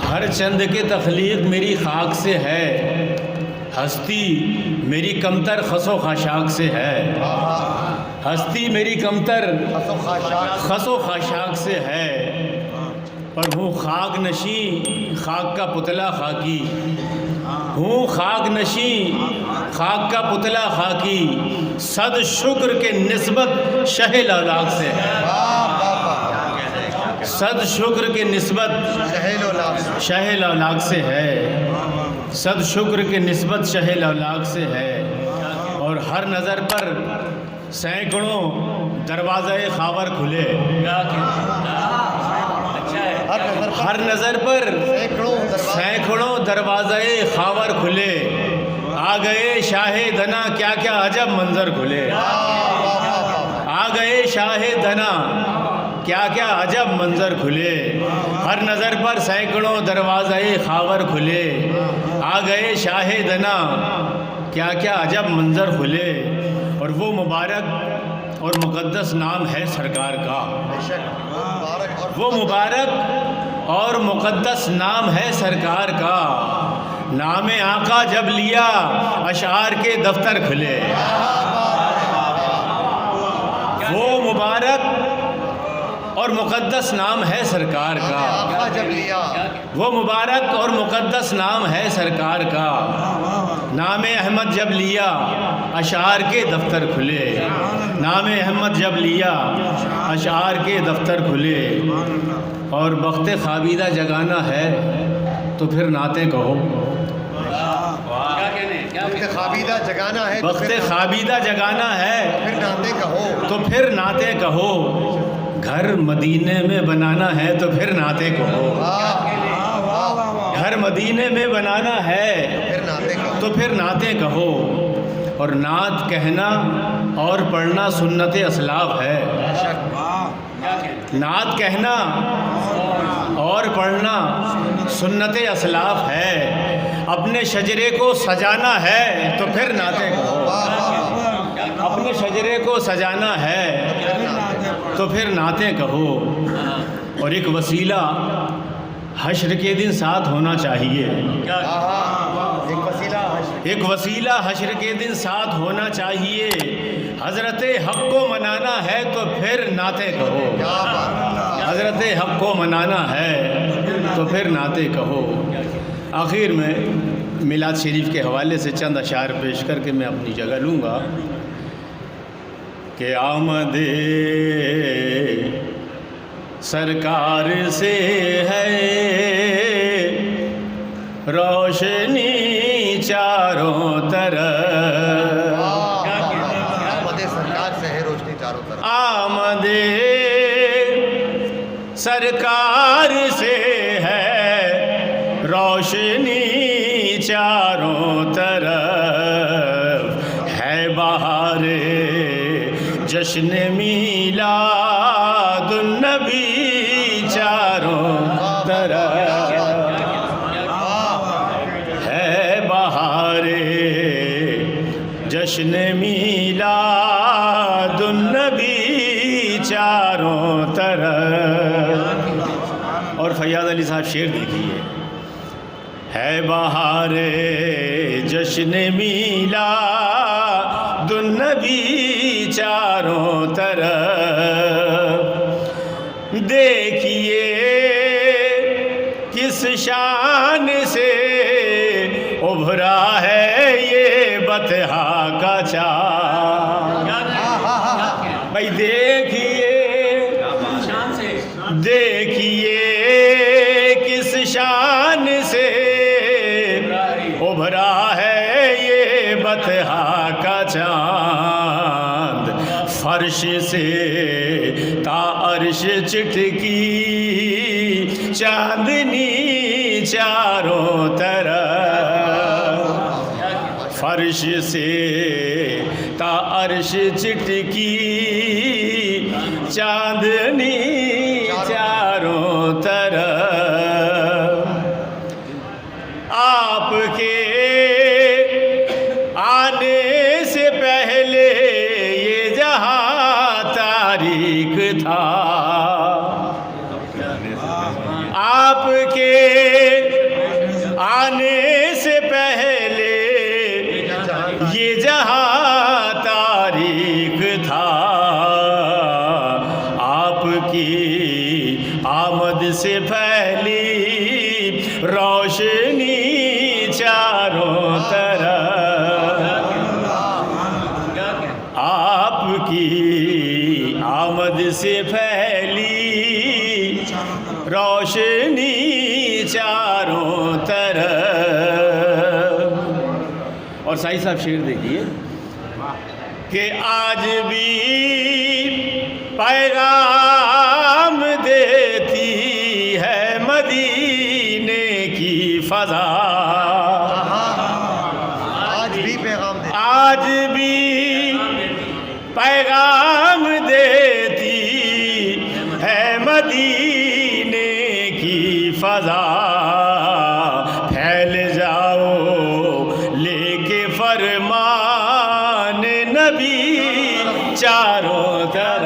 ہر چند کے تخلیق میری خاک سے ہے، ہستی میری کمتر خس و خاشاک سے ہے، ہستی میری کمتر خس و خاشاک سے ہے، پر ہوں خاک نشیں خاک کا پتلا خاکی، ہوں خاک نشیں خاک کا پتلا خاکی، صد شکر کے نسبت شہ لالاک سے ہے، صد شکر کے نسبت شہ لالاک سے ہے، صد شکر کے نسبت شہ لالاک سے ہے، اور ہر نظر پر سینکڑوں دروازے خاور کھلے، ہر نظر پر سینکڑوں دروازے خاور کھلے، آ گئے شاہ دنا کیا کیا عجب منظر کھلے، آ گئے شاہ دنا کیا کیا عجب منظر کھلے، ہر نظر پر سینکڑوں دروازے خاور کھلے، آ گئے شاہ دنا کیا کیا عجب منظر کھلے، اور وہ مبارک اور مقدس نام ہے سرکار کا، وہ مبارک اور مقدس نام ہے سرکار کا، نام آقا جب لیا اشعار کے دفتر کھلے، وہ مبارک اور مقدس نام ہے سرکار کا، وہ مبارک اور مقدس نام ہے سرکار کا، نام احمد جب لیا اشعار کے دفتر کھلے، نام احمد جب لیا اشعار کے دفتر کھلے، اور بخت خوابیدہ جگانا ہے تو پھر نعتیں کہو، خوابیدہ جگانا ہے بخت خوابیدہ جگانا ہے پھر نعتیں کہو، تو پھر نعتیں کہو، گھر مدینے میں بنانا ہے تو پھر نعتیں کہو، گھر مدینے میں بنانا ہے تو پھر نعتیں کہو، اور نعت کہنا اور پڑھنا سنت اسلاف ہے، نعت کہنا اور پڑھنا سنت اسلاف ہے، اپنے شجرے کو سجانا ہے تو پھر نعتیں کہو، اپنے شجرے کو سجانا ہے تو پھر نعتیں کہو، اور ایک وسیلہ حشر کے دن ساتھ ہونا چاہیے، ایک وسیلہ حشر کے دن ساتھ ہونا چاہیے، حضرت حق کو منانا ہے تو پھر نعتیں کہو، حضرت حق کو منانا ہے تو پھر نعتیں کہو۔ آخر میں میلاد شریف کے حوالے سے چند اشعار پیش کر کے میں اپنی جگہ لوں گا کہ آمد سرکار سے ہے روشنی چاروں طرف، آمد سرکار سے ہے روشنی چاروں طرف، آمد سرکار سے ہے روشنی چاروں طرف، ہے بہار جشن میلاد النبی چاروں طرف، ہے بہار جشن میلاد النبی چاروں طرف۔ اور فیاض علی صاحب شعر دیکھیے، ہے بہار جشن میلاد النبی چاروں طرف، دیکھیے کس شان سے ابھرا ہے یہ بطحا کا چاند، بھائی دیکھیے کس شان سے ابھرا ہے یہ بطحا کا چاند، فرش سے تا عرش چٹکی چاندنی چاروں طرف، فرش سے تا عرش چٹکی چاندنی چاروں طرف، آپ کے آنے سے پہلے یہ جہاں تاریک تھا، آپ کے آنے سے پہلے یہ جہاں تاریک تھا، آپ کی آمد سے پہلی روشنی چاروں طرف، آپ کی آمد سے پہلی روشنی چاروں طرف۔ اور سائی صاحب شعر دیکھیے کہ آج بھی پیغام دیتی ہے مدینے کی فضا، آج بھی پیغام دے، آج بھی پیغام دیتی ہے مدینے کی فضا، پھیل جاؤ لے کے فرمان نبی چاروں طرف۔